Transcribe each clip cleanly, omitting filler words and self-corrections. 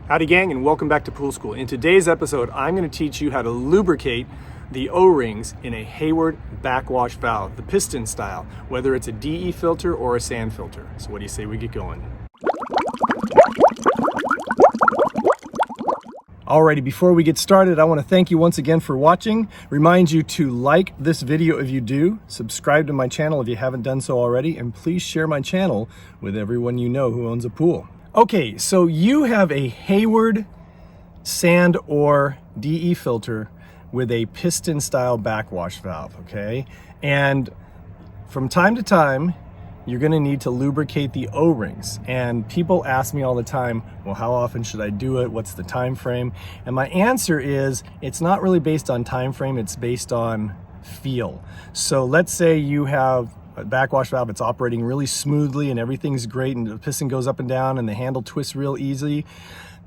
Howdy gang, and welcome back to Pool School. In today's episode, I'm going to teach you how to lubricate the O-rings in a Hayward backwash valve, the piston style, whether it's a DE filter or a sand filter. So what do you say we get going? Alrighty, before we get started, I want to thank you once again for watching. Remind you to like this video if you do, subscribe to my channel if you haven't done so already, and please share my channel with everyone you know who owns a pool. Okay, so you have a Hayward sand or DE filter with a piston style backwash valve, okay? And from time to time, you're gonna need to lubricate the O-rings. And people ask me all the time, well, how often should I do it? What's the time frame? And my answer is, it's not really based on time frame, it's based on feel. So let's say you have a backwash valve, it's operating really smoothly and everything's great and the piston goes up and down and the handle twists real easy.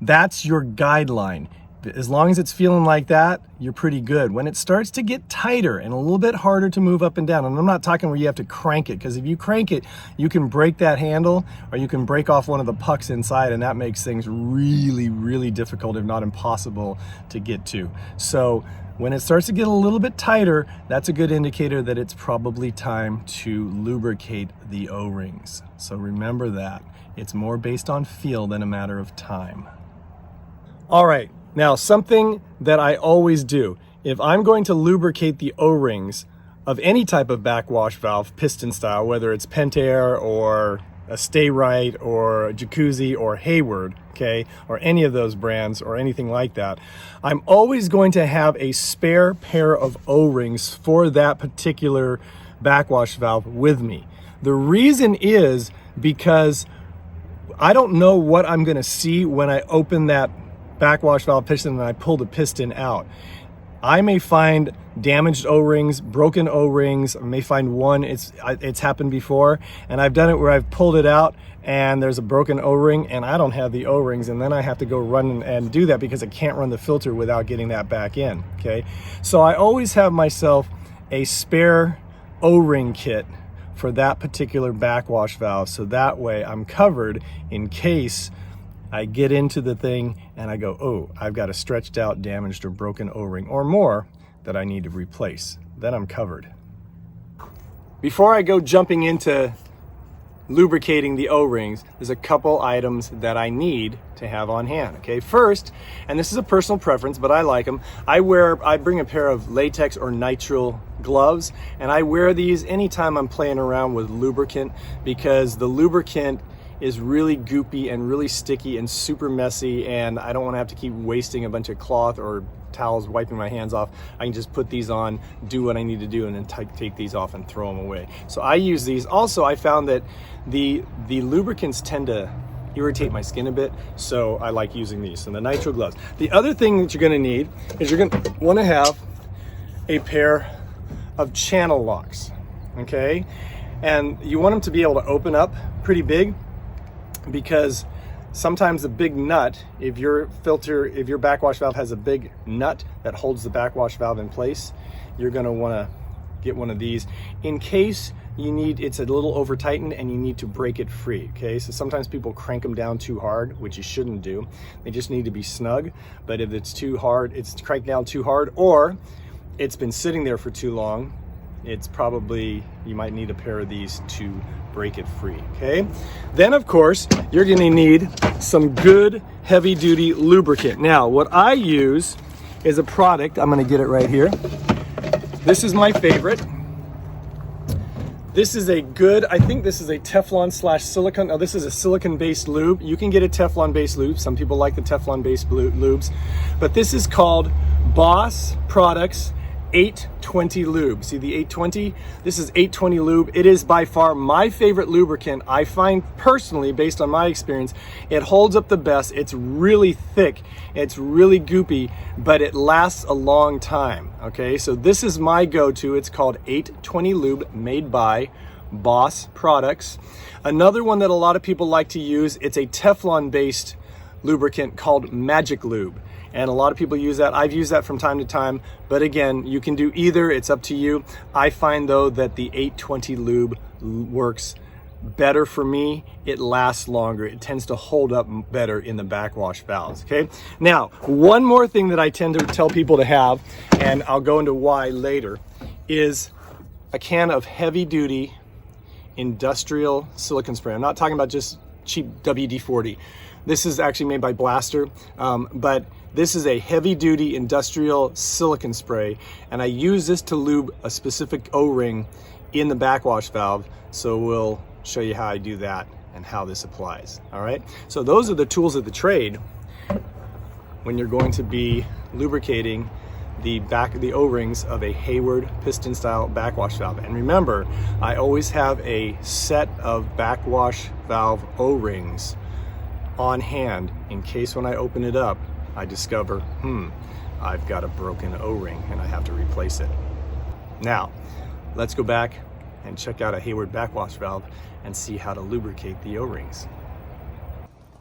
That's your guideline. As long as it's feeling like that, you're pretty good. When it starts to get tighter and a little bit harder to move up and down, and I'm not talking where you have to crank it, because if you crank it, you can break that handle or you can break off one of the pucks inside, and that makes things really, really difficult, if not impossible, to get to. So when it starts to get a little bit tighter, that's a good indicator that it's probably time to lubricate the O-rings. So remember that. It's more based on feel than a matter of time. All right, now something that I always do, if I'm going to lubricate the O-rings of any type of backwash valve, piston style, whether it's Pentair or a Stay Right or a Jacuzzi or Hayward, okay, or any of those brands or anything like that, I'm always going to have a spare pair of O-rings for that particular backwash valve with me. The reason is because I don't know what I'm going to see when I open that backwash valve piston and I pull the piston out. I may find damaged O-rings, broken O-rings. I may find one, it's happened before, and I've done it where I've pulled it out and there's a broken O-ring and I don't have the O-rings, and then I have to go run and do that because I can't run the filter without getting that back in, okay? So I always have myself a spare O-ring kit for that particular backwash valve, so that way I'm covered in case I get into the thing and I go, oh, I've got a stretched out, damaged, or broken O-ring or more that I need to replace. Then I'm covered. Before I go jumping into lubricating the O-rings, there's a couple items that I need to have on hand, okay? First, and this is a personal preference, but I like them, I bring a pair of latex or nitrile gloves, and I wear these anytime I'm playing around with lubricant, because the lubricant is really goopy and really sticky and super messy, and I don't want to have to keep wasting a bunch of cloth or towels wiping my hands off. I can just put these on, do what I need to do, and then take these off and throw them away. So I use these. Also, I found that the lubricants tend to irritate my skin a bit, so I like using these. And the nitrile gloves. The other thing that you're going to need is you're going to want to have a pair of channel locks, okay? And you want them to be able to open up pretty big, because sometimes the big nut, if your backwash valve has a big nut that holds the backwash valve in place, you're going to want to get one of these in case it's a little over tightened and you need to break it free, okay? So sometimes people crank them down too hard, which you shouldn't do. They just need to be snug. But if it's too hard, it's cranked down too hard, or it's been sitting there for too long, you might need a pair of these to break it free, okay? Then of course, you're gonna need some good heavy duty lubricant. Now, what I use is a product, I'm gonna get it right here. This is my favorite. This is I think this is a Teflon / silicone. Now this is a silicone based lube. You can get a Teflon based lube. Some people like the Teflon based lubes, but this is called Boss Products 820 lube. See the 820? This is 820 lube. It is by far my favorite lubricant. I find personally, based on my experience, it holds up the best. It's really thick, it's really goopy, but it lasts a long time, okay? So this is my go-to. It's called 820 lube, made by Boss Products. Another one that a lot of people like to use, it's a Teflon based lubricant called Magic Lube. And a lot of people use that. I've used that from time to time, but again, you can do either. It's up to you. I find though that the 820 lube works better for me. It lasts longer. It tends to hold up better in the backwash valves, okay? Now, one more thing that I tend to tell people to have, and I'll go into why later, is a can of heavy duty industrial silicone spray. I'm not talking about just cheap WD-40. This is actually made by Blaster, but this is a heavy duty industrial silicone spray, and I use this to lube a specific O-ring in the backwash valve. So we'll show you how I do that and how this applies. All right, so those are the tools of the trade when you're going to be lubricating the O-rings of a Hayward piston style backwash valve. And remember, I always have a set of backwash valve O-rings on hand in case when I open it up I discover, I've got a broken O-ring and I have to replace it. Now, let's go back and check out a Hayward backwash valve and see how to lubricate the O-rings.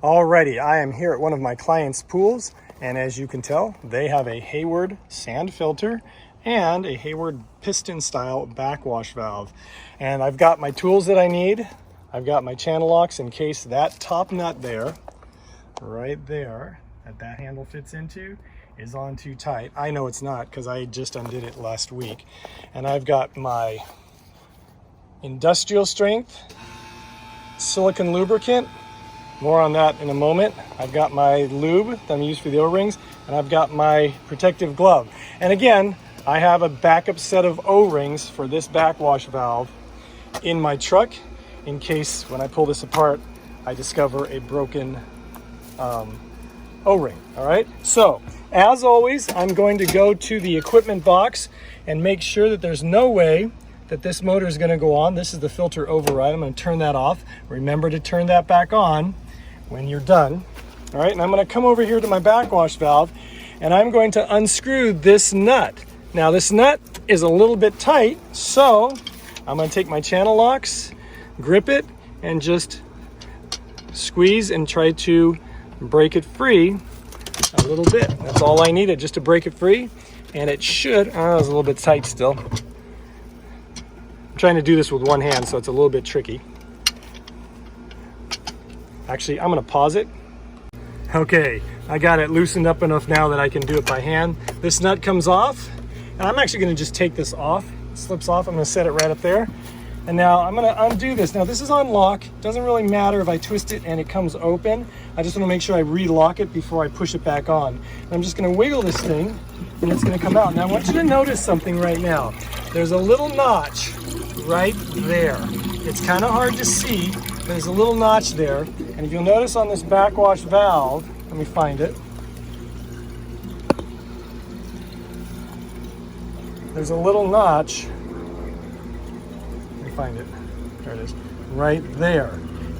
Alrighty, I am here at one of my clients' pools, and as you can tell, they have a Hayward sand filter and a Hayward piston style backwash valve. And I've got my tools that I need. I've got my channel locks in case that top nut there, right there, that handle fits into, is on too tight. I know it's not because I just undid it last week. And I've got my industrial strength silicone lubricant. More on that in a moment. I've got my lube that I'm used for the O-rings, and I've got my protective glove. And again, I have a backup set of O-rings for this backwash valve in my truck in case when I pull this apart, I discover a broken O-ring. All right, so as always, I'm going to go to the equipment box and make sure that there's no way that this motor is going to go on. This is the filter override. I'm going to turn that off. Remember to turn that back on when you're done. All right, and I'm going to come over here to my backwash valve and I'm going to unscrew this nut. Now this nut is a little bit tight, so I'm going to take my channel locks, grip it, and just squeeze and try to break it free a little bit. That's all I needed, just to break it free, and it should, oh, it was a little bit tight still. I'm trying to do this with one hand, so it's a little bit tricky. Actually, I'm going to pause it. Okay, I got it loosened up enough now that I can do it by hand. This nut comes off, and I'm actually going to just take this off. It slips off. I'm going to set it right up there. And now I'm going to undo this. Now this is on lock. Doesn't really matter if I twist it and it comes open. I just want to make sure I relock it before I push it back on. And I'm just going to wiggle this thing, and it's going to come out. Now I want you to notice something right now. There's a little notch right there. It's kind of hard to see. There's a little notch there, and if you'll notice on this backwash valve, let me find it. There's a little notch. Let me find it. There it is. Right there.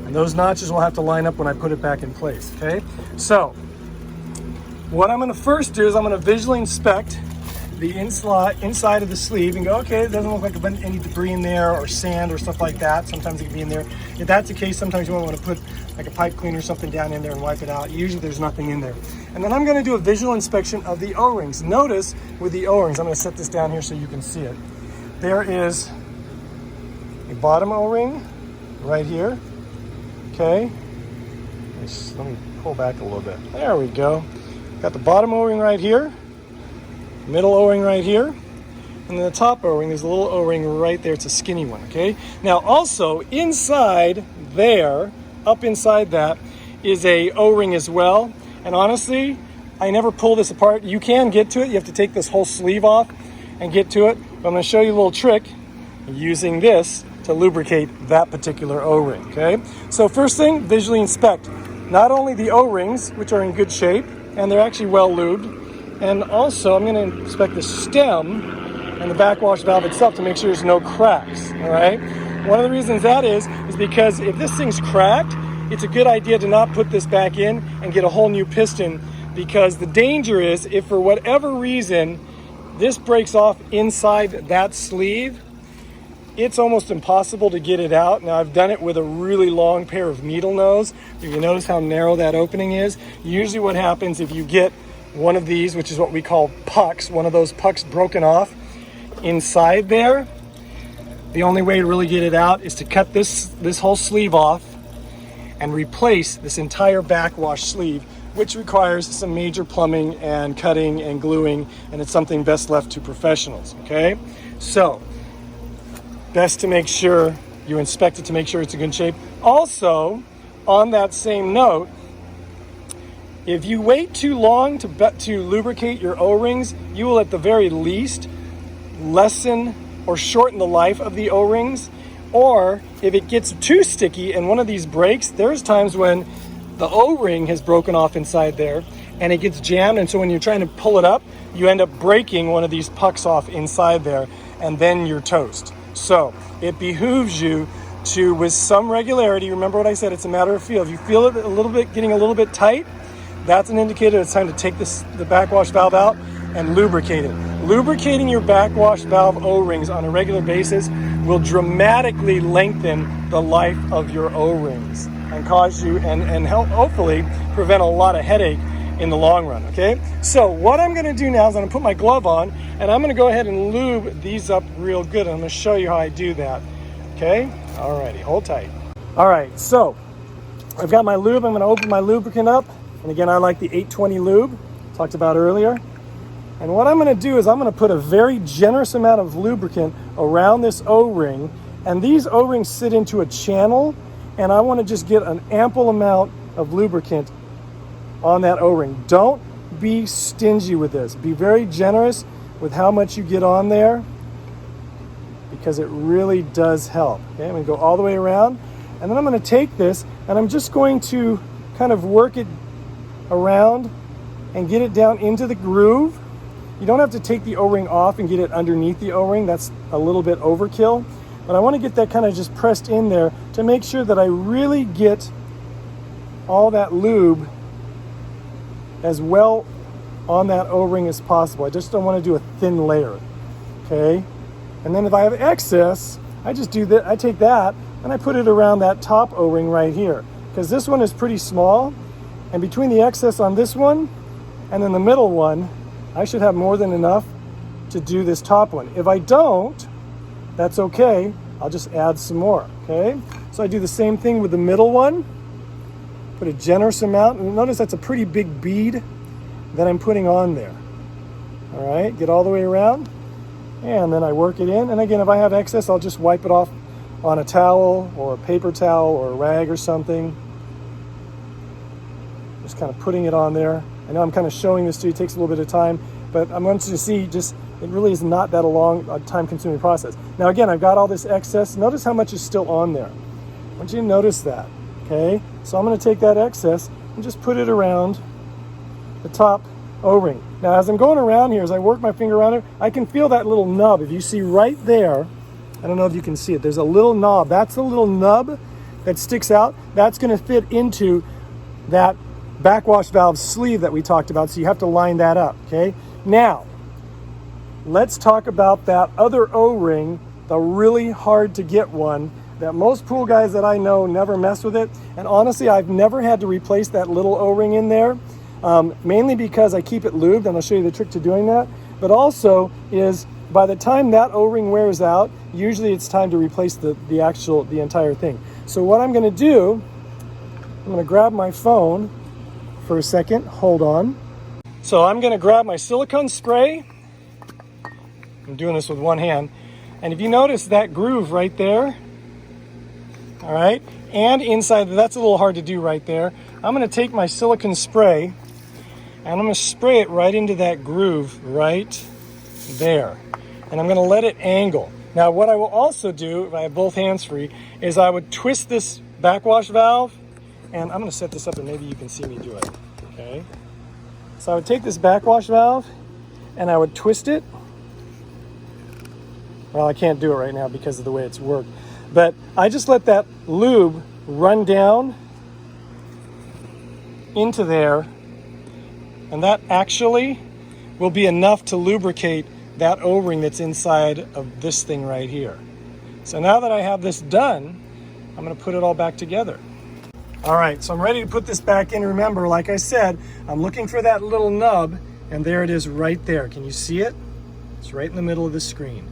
And those notches will have to line up when I put it back in place, okay? So, what I'm going to first do is I'm going to visually inspect the inside of the sleeve and go, okay, it doesn't look like any debris in there or sand or stuff like that. Sometimes it can be in there. If that's the case, sometimes you might want to put like a pipe cleaner or something down in there and wipe it out. Usually there's nothing in there. And then I'm going to do a visual inspection of the O-rings. Notice with the O-rings, I'm going to set this down here so you can see it. There is a bottom O-ring right here. Okay. Let me pull back a little bit. There we go. Got the bottom O-ring right here. Middle O-ring right here, and then the top O-ring, there's a little O-ring right there. It's a skinny one, okay? Now also inside there, up inside that, is a O-ring as well. And honestly, I never pull this apart. You can get to it. You have to take this whole sleeve off and get to it. But I'm going to show you a little trick using this to lubricate that particular O-ring, okay? So first thing, visually inspect not only the O-rings, which are in good shape, and they're actually well lubed, and also I'm going to inspect the stem and the backwash valve itself to make sure there's no cracks, all right? One of the reasons that is because if this thing's cracked, it's a good idea to not put this back in and get a whole new piston, because the danger is if for whatever reason this breaks off inside that sleeve, it's almost impossible to get it out. Now I've done it with a really long pair of needle nose. If you notice how narrow that opening is, usually what happens if you get one of these, which is what we call pucks, one of those pucks broken off inside there, The only way to really get it out is to cut this whole sleeve off and replace this entire backwash sleeve, which requires some major plumbing and cutting and gluing, and it's something best left to professionals, okay? So, best to make sure you inspect it to make sure it's in good shape. Also, on that same note, if you wait too long to lubricate your O-rings, you will at the very least lessen or shorten the life of the O-rings. Or if it gets too sticky and one of these breaks, there's times when the O-ring has broken off inside there and it gets jammed, and so when you're trying to pull it up, you end up breaking one of these pucks off inside there, and then you're toast. So it behooves you to, with some regularity, remember what I said, it's a matter of feel. If you feel it a little bit getting a little bit tight, that's an indicator it's time to take the backwash valve out and lubricate it. Lubricating your backwash valve O-rings on a regular basis will dramatically lengthen the life of your O-rings and cause you and help hopefully prevent a lot of headache in the long run, okay? So what I'm gonna do now is I'm gonna put my glove on and I'm gonna go ahead and lube these up real good. I'm gonna show you how I do that, okay? Alrighty, hold tight. All right, so I've got my lube. I'm gonna open my lubricant up. And again, I like the 820 lube, talked about earlier. And what I'm gonna do is I'm gonna put a very generous amount of lubricant around this O-ring, and these O-rings sit into a channel, and I wanna just get an ample amount of lubricant on that O-ring. Don't be stingy with this. Be very generous with how much you get on there, because it really does help. Okay, I'm gonna go all the way around, and then I'm gonna take this, and I'm just going to kind of work it around and get it down into the groove. You don't have to take the O-ring off and get it underneath the O-ring. That's a little bit overkill. But I want to get that kind of just pressed in there to make sure that I really get all that lube as well on that O-ring as possible. I just don't want to do a thin layer, okay? And then if I have excess, I just do that. I take that and I put it around that top O-ring right here, because this one is pretty small. And between the excess on this one and then the middle one, I should have more than enough to do this top one. If I don't, that's okay. I'll just add some more, okay? So I do the same thing with the middle one. Put a generous amount. And notice that's a pretty big bead that I'm putting on there. All right, get all the way around. And then I work it in. And again, if I have excess, I'll just wipe it off on a towel or a paper towel or a rag or something. Just kind of putting it on there. I know I'm kind of showing this to you, it takes a little bit of time, but I want you to see just, it really is not that a time-consuming process. Now again, I've got all this excess. Notice how much is still on there. I want you to notice that, okay? So I'm gonna take that excess and just put it around the top O-ring. Now as I'm going around here, as I work my finger around it, I can feel that little nub. If you see right there, I don't know if you can see it, there's a little knob. That's the little nub that sticks out. That's gonna fit into that backwash valve sleeve that we talked about, so you have to line that up, okay? Now, let's talk about that other O-ring, the really hard to get one that most pool guys that I know never mess with it. And honestly, I've never had to replace that little O-ring in there, mainly because I keep it lubed, and I'll show you the trick to doing that. But also is by the time that O-ring wears out, usually it's time to replace the entire thing. So what I'm gonna do, I'm gonna grab my phone for a second, hold on. So I'm gonna grab my silicone spray. I'm doing this with one hand. And if you notice that groove right there, all right, and inside, that's a little hard to do right there. I'm gonna take my silicone spray and I'm gonna spray it right into that groove right there. And I'm gonna let it angle. Now what I will also do, if I have both hands free, is I would twist this backwash valve, and I'm gonna set this up and maybe you can see me do it, okay? So I would take this backwash valve and I would twist it. Well, I can't do it right now because of the way it's worked, but I just let that lube run down into there, and that actually will be enough to lubricate that O-ring that's inside of this thing right here. So now that I have this done, I'm gonna put it all back together. All right, so I'm ready to put this back in. Remember, like I said, I'm looking for that little nub, and there it is right there. Can you see it? It's right in the middle of the screen.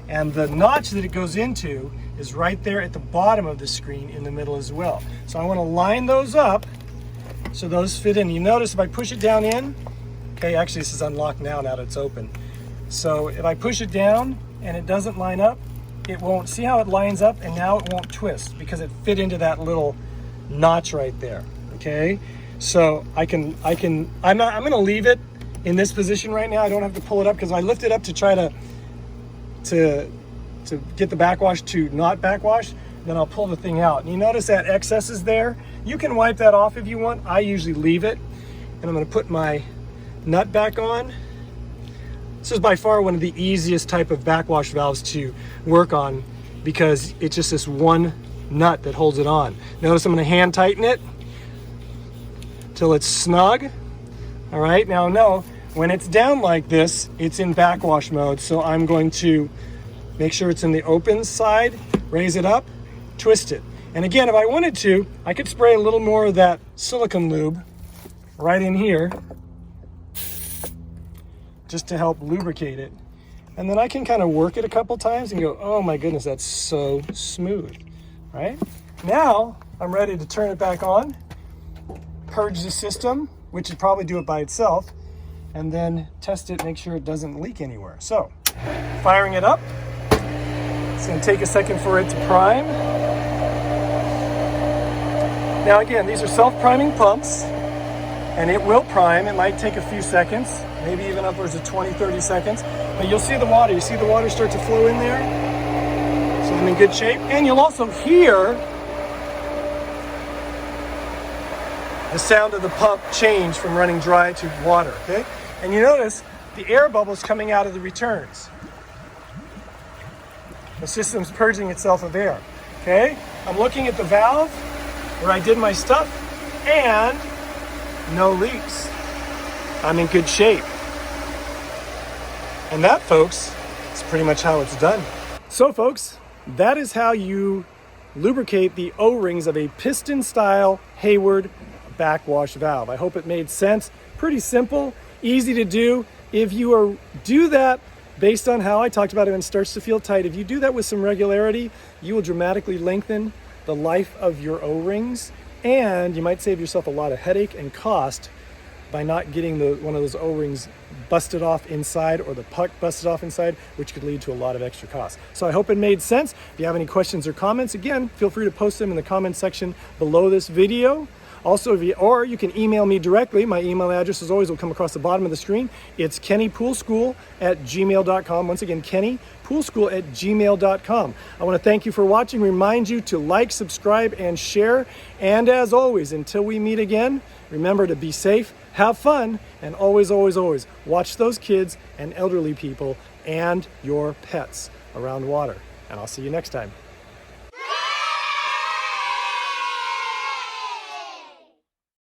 And the notch that it goes into is right there at the bottom of the screen in the middle as well. So I want to line those up so those fit in. You notice if I push it down in, okay, actually this is unlocked now that it's open. So if I push it down and it doesn't line up, it won't, see how it lines up, and now it won't twist because it fit into that little notch right there, okay? So I'm gonna leave it in this position right now. I don't have to pull it up because I lift it up to try to get the backwash to not backwash, then I'll pull the thing out. And you notice that excess is there. You can wipe that off if you want. I usually leave it. And I'm gonna put my nut back on. This is by far one of the easiest type of backwash valves to work on because it's just this one nut that holds it on. Notice I'm gonna hand tighten it till it's snug. All right, now no, when it's down like this, it's in backwash mode. So I'm going to make sure it's in the open side, raise it up, twist it. And again, if I wanted to, I could spray a little more of that silicone lube right in here just to help lubricate it. And then I can kind of work it a couple times and go, oh my goodness, that's so smooth, right? Now I'm ready to turn it back on, purge the system, which would probably do it by itself, and then test it, make sure it doesn't leak anywhere. So, firing it up. It's gonna take a second for it to prime. Now again, these are self-priming pumps, and it will prime. It might take a few seconds, maybe even upwards of 20, 30 seconds, but you'll see the water. You see the water start to flow in there? So I'm in good shape. And you'll also hear the sound of the pump change from running dry to water, okay? And you notice the air bubbles coming out of the returns. The system's purging itself of air, okay? I'm looking at the valve where I did my stuff and no leaks. I'm in good shape. And that, folks, is pretty much how it's done. So, folks, that is how you lubricate the O-rings of a piston-style Hayward backwash valve. I hope it made sense. Pretty simple, easy to do. If you do that based on how I talked about it and it starts to feel tight, if you do that with some regularity, you will dramatically lengthen the life of your O-rings, and you might save yourself a lot of headache and cost by not getting one of those O-rings busted off inside or the puck busted off inside, which could lead to a lot of extra costs. So I hope it made sense. If you have any questions or comments, again, feel free to post them in the comment section below this video. Also, or you can email me directly. My email address, as always, will come across the bottom of the screen. It's kennypoolschool@gmail.com. Once again, kennypoolschool@gmail.com. I want to thank you for watching. Remind you to like, subscribe, and share. And as always, until we meet again, remember to be safe, have fun, and always, always, always watch those kids and elderly people and your pets around water. And I'll see you next time.